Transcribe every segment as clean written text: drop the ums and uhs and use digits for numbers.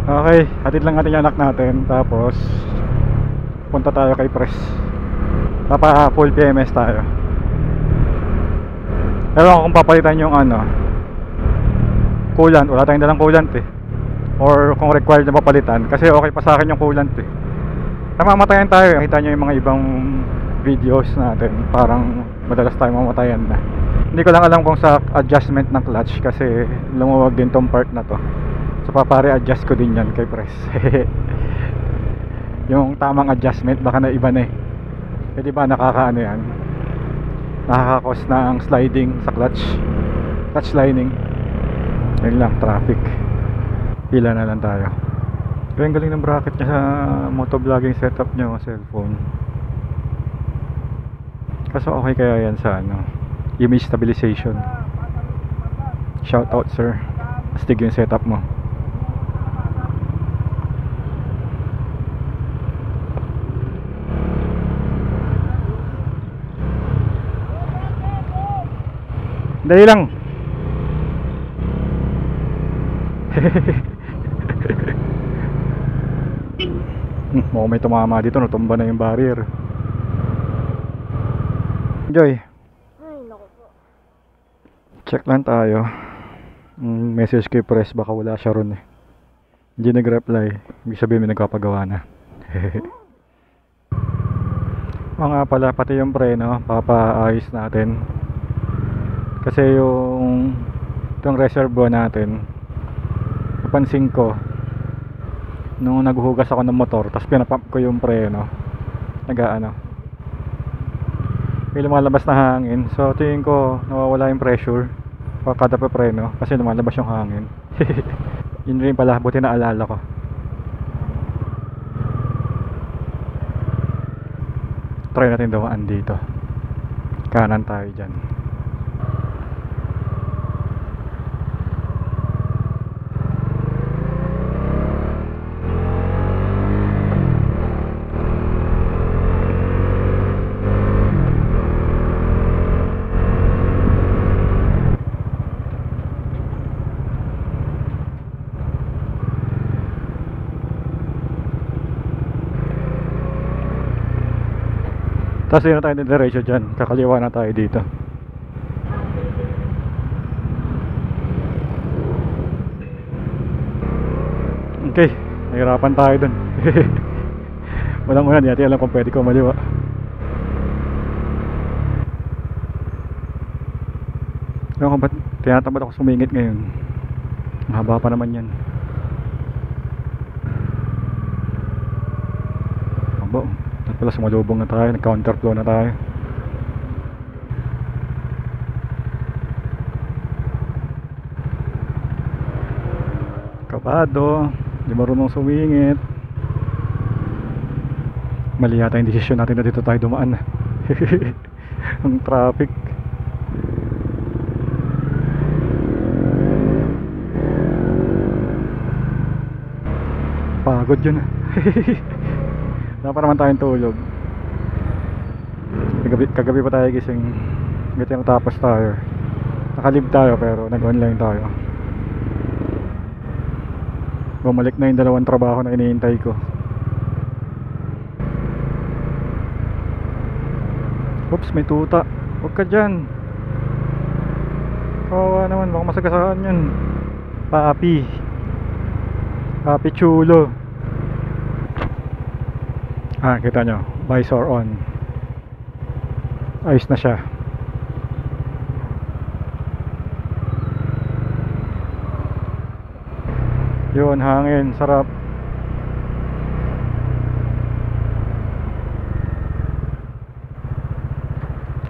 Okay, hatid lang natin yung anak natin. Tapos punta tayo kay Pres. Papa full PMS tayo. Ewan ko kung papalitan yung ano, coolant. Wala tayong dalang coolant eh. Or kung required na papalitan. Kasi okay pa sa akin yung coolant eh. Namamatayan tayo. Nakita nyo yung mga ibang videos natin. Parang madalas tayo mamatayan na. Hindi ko lang alam kung sa adjustment ng clutch. Kasi lumuwag din tong part na to. So papare-adjust ko din yan kay Pres. Yung tamang adjustment baka na iba na eh. Eh di ba nakakaano yan, nakakakos na ang sliding sa clutch lining. Yun lang, traffic. Pila na lang tayo. Kaya ang galing ng bracket niya sa motovlogging setup niya sa cellphone. Kaso okay kaya yan sa ano, image stabilization. Shout out sir, astig yung setup mo. Dali lang. Mukhang may tumama dito, natumba na yung barrier. Joy, Ay, naku po. check lang tayo. Message kay Press, baka wala siya ron eh. Hindi nag-reply, ibig sabihin may nagpapagawa na. O nga pala, pati yung preno papaayos natin. Kasi itong reservoir natin, napansin ko nung naghuhugas ako ng motor, tapos pinapump ko yung preno, nag-aano, may lumalabas na hangin. So tingin ko nawawala yung pressure kada pa preno kasi lumalabas yung hangin. Yun rin pala, buti na alala ko. Try natin dumaan dito, kanan tayo dyan. Tapos yun na tayo diretso dyan, kakaliwa na tayo dito. Okay, nahirapan tayo dun. Walang una, di natin alam kung pwede ko maliwa. Ewan ko ba't tinatamad ako sumingit ngayon. Mahaba pa naman yan. Abo, at pala sumalubong na tayo, nag-counterflow na tayo. Kabado, di marunong sumingit. Mali yata yung desisyon natin na dito tayo dumaan. Ang traffic. Pagod yun. Dapat naman tayong tulog. Kagabi pa tayo gising. Gati natapos tayo. Nakalib tayo pero nag-online tayo. Bumalik na yung dalawang trabaho na iniintay ko. Oops, may tuta. Huwag ka dyan. Kawawa naman, baka masagasaan yan. Papi chulo. Ah, kita nyo, visor on. Ayos na siya. Yun, hangin, sarap.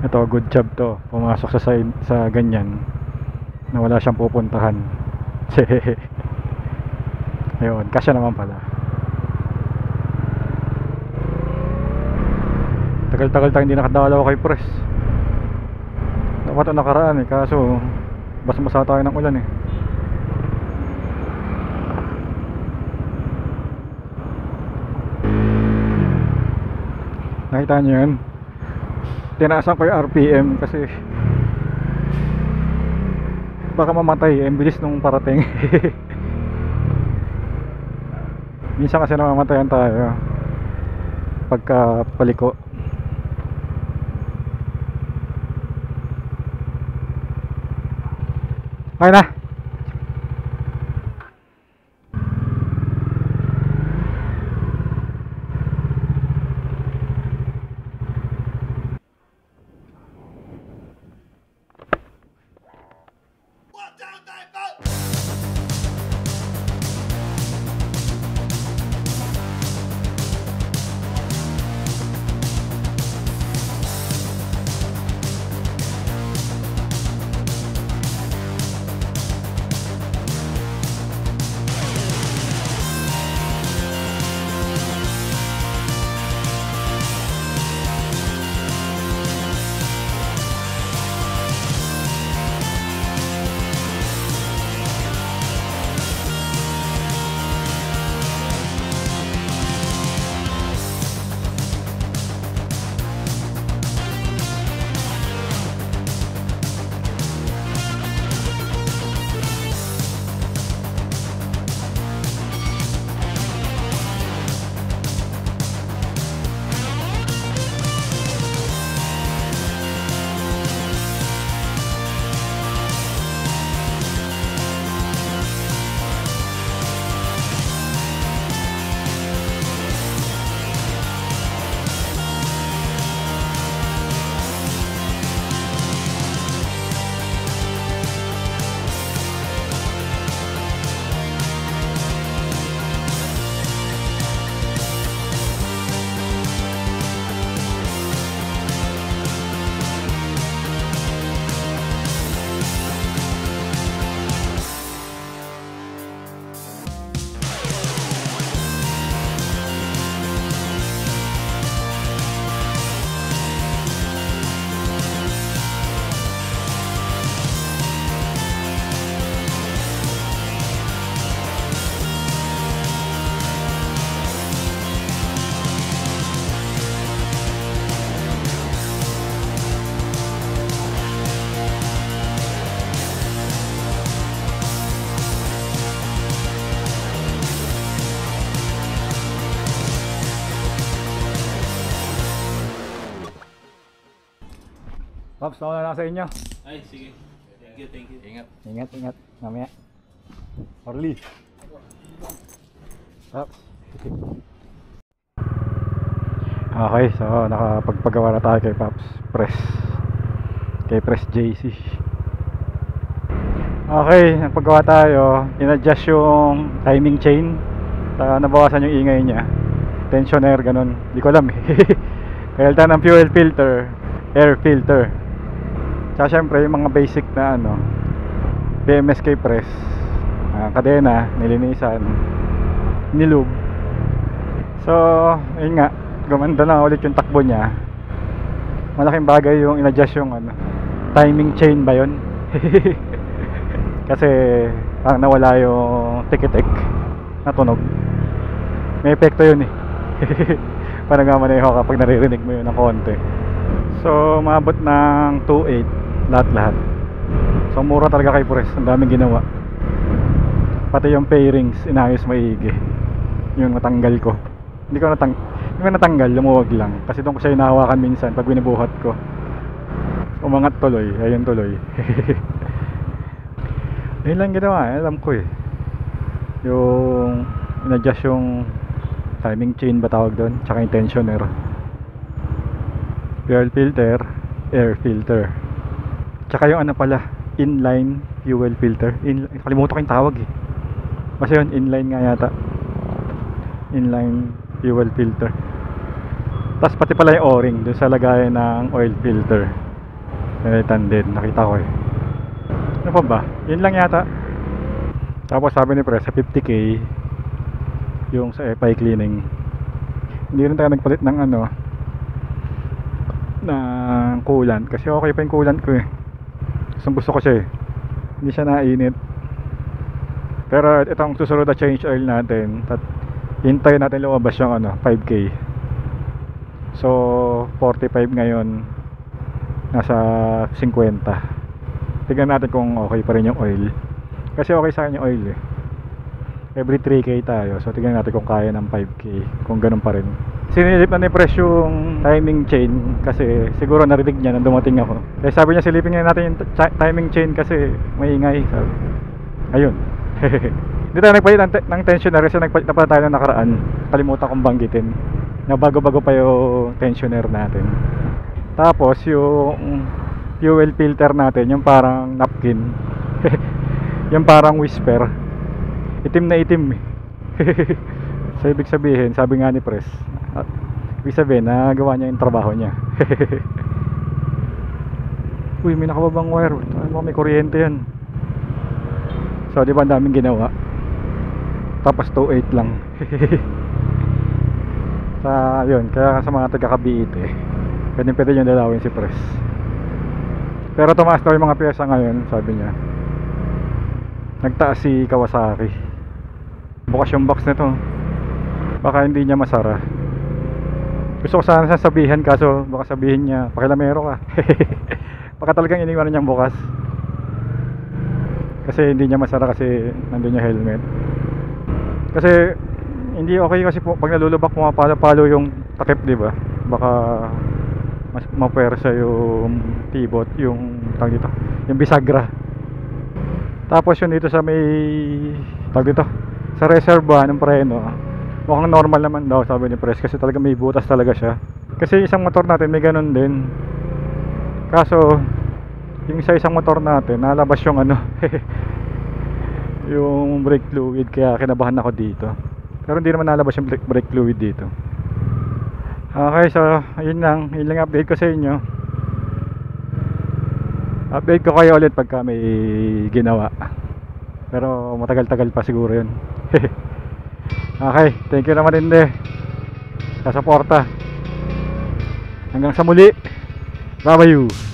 Ito, good job to. Pumasok sa side, sa ganyan na wala siyang pupuntahan. Ayun, kasya naman pala. Tagal-tagal tayo hindi nakadalaw kay Pres. Dapat ang nakaraan eh, kaso basa-basa tayo ng ulan eh. Nakita nyo yun? Tinaasan ko yung RPM kasi baka mamatay, ang bilis nung parating. Minsan kasi namamatayan tayo pagka paliko. Okay na. Pops, nauna na sa inyo. Ay, sige. Thank you, thank you. Ingat. Ingat, ingat. Mamaya. Orly. Pops. Okay, so nakapagpagawa na tayo kay Pops Press. Kay Press JC. Okay, nagpagawa tayo. In-adjust yung timing chain. Nabawasan yung ingay niya. Tensioner, ganun. Hindi ko alam eh. Kaya ng fuel filter, air filter. Tsaka syempre yung mga basic na ano, PMSK press, kadena, nilinisan, nilub. So, yun nga, gumanda na ulit yung takbo niya. Malaking bagay yung in-adjust yung ano, timing chain ba yun? Kasi parang nawala yung tikitik na tunog. May epekto yun eh. Parang gamaneho kapag naririnig mo yun ng konti. So, maabot ng 2.8 lahat-lahat. So, mura talaga kay Press. Ang daming ginawa. Pati yung pairings, inayos maigi. Yung natanggal ko. Hindi ko natanggal, lumuwag lang. Kasi doon ko siya hinahawakan minsan pag binubuhat ko. Umangat tuloy, ayun tuloy. Ayun lang ginawa, alam ko eh. Yung in-adjust yung timing chain ba tawag doon, tsaka yung tensioner. Fuel filter, air filter. Tsaka yung ano pala, inline fuel filter. Kalimutan ko yung tawag eh. Basta yun, inline nga yata. Inline fuel filter. Tapos pati pala yung o-ring dun sa lagayan ng oil filter. Nalitan din, nakita ko eh. Ano pa ba? Yun lang yata. Tapos sabi ni Press, sa 50k yung sa FI cleaning. Hindi rin tayo nagpalit ng ano, ng coolant. Kasi okay pa yung coolant ko eh. Gusto ko siya eh. Hindi siya nainit. Pero itong susunod na change oil natin, hintayin natin lumabas yung ano, 5k. So 45 ngayon, nasa 50. Tignan natin kung okay pa rin yung oil. Kasi okay sa akin yung oil eh. every 3K tayo. So tingnan natin kung kaya ng 5K, kung ganun pa rin. Sinilip na ni Pres yung timing chain kasi siguro narinig niya nang dumating ako. Eh sabi niya silipin nga natin yung timing chain kasi maingay. Sabi. Ayun. Hindi tayo nagpalit ng tensioner kasi nagpalit na pala tayo ng nakaraan. Kalimutan kong banggitin na bago-bago pa yung tensioner natin. Tapos yung fuel filter natin, yung parang napkin. Yung parang whisper. Itim na itim. So ibig sabihin, sabi nga ni Pres, ibig sabihin, nagawa niya yung trabaho niya. Uy, may nakababang wire. May kuryente yan. So di ba ang daming ginawa? Tapos 2.8 lang. Sa yun, kaya sa mga taga-Cavite, pwede nyo dalawin si Pres. Pero tumaas daw yung mga pyesa ngayon, sabi niya. Nagtaas si Kawasaki. Bukas yung box nito. Baka hindi niya masara. Gusto ko sana sasabihan kaso baka sabihin niya pakilamero ka. Baka talagang iniwan niyang bukas. Kasi hindi niya masara kasi nandun yung helmet. Kasi hindi okay kasi po, pag nalulubak pumapalo-palo yung takip, di ba? Baka mas mapuwersa yung pivot, yung tawag dito, yung bisagra. Tapos yun dito sa may tawag dito, sa reserva ng preno, mukhang normal naman daw sabi ni Pres kasi talaga may butas talaga siya. Kasi isang motor natin may ganun din. Kaso yung isang motor natin nalabas yung ano yung brake fluid kaya kinabahan ako dito. Pero hindi naman nalabas yung brake fluid dito. Okay, so yun lang update ko sa inyo. Update ko kayo ulit pagka may ginawa. Pero matagal-tagal pa siguro yun. Okay, thank you naman din sa suporta. Hanggang sa muli. Bye-bye.